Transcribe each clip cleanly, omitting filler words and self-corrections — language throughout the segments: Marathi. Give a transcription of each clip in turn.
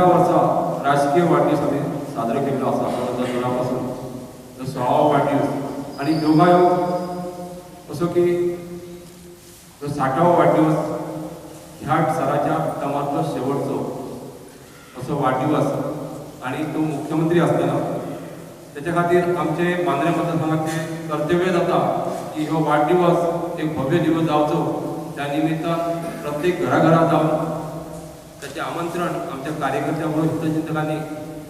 वर्षा राजकीय वाढदिवस आम्ही साजरा केलेला असा 2016पासून तो 6वा वाढदिवस आणि योगायोग असो की तो 60वा वाढदिवस ह्या सराच्या कामातलं शेवटचं असं वाढदिवस आणि तो मुख्यमंत्री असताना त्याच्या खातीर आमचे मांद्रे मतदारसंघाचे कर्तव्य जाता की हो वाढदिवस एक भव्य दिवस जावचो त्या निमित्तान प्रत्येक घराघरात जाऊन त्याचे आमंत्रण आमच्या कार्यकर्त्यांमुळे हितचिंतकांनी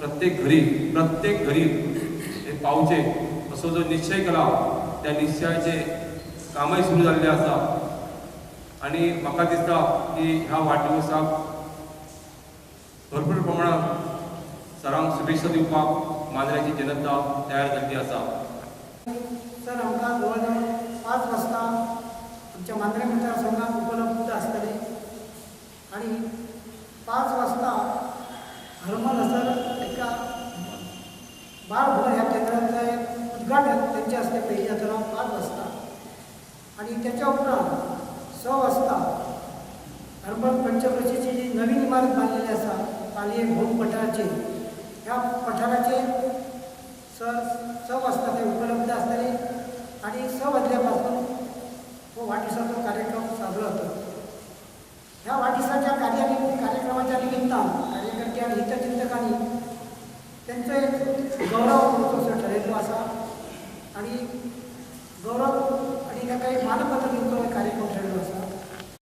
प्रत्येक घरी हे पावचे असो जो निश्चय केला त्या निश्चयाचे कामही सुरू झालेले आसा आणि म्हाका दिसता की ह्या वाढदिवसाक भरपूर प्रमाणात सरांक शुभेच्छा दिवपाक मांद्र्याची जनता तयार जाल्ली आसा। सर आमकां जवळ जवळ 5 वाजता आमच्या मांद्रे मतदारसंघात उपलब्ध असतले आणि 5 वाजता हरमल हसर एका बाळभर ह्या केंद्राचं उद्घाटन त्यांच्या हस्ते पहिली जाताना 5 वाजता आणि त्याच्या उपरांत 6 वाजता हरमल पंचक्रोशीची जी नवीन इमारत बांधलेली असा पालये भोग पठाराचे ह्या पठाराचे सर 6 वाजता ते उपलब्ध असतले आणि 6 वाजल्यापासून तो वाढदिवसाचा कार्यक्रम साजरा होतो। ह्या वाढदिवसाच्या कार्यक्रमाच्या निमित्तान कार्यकर्ते आणि हितचिंतकांनी त्यांचं एक गौरव करतो ठरलेलो असा आणि गौरव आणि ताका एक मानपत्र दिवचो कार्यक्रम ठरलेलो असा।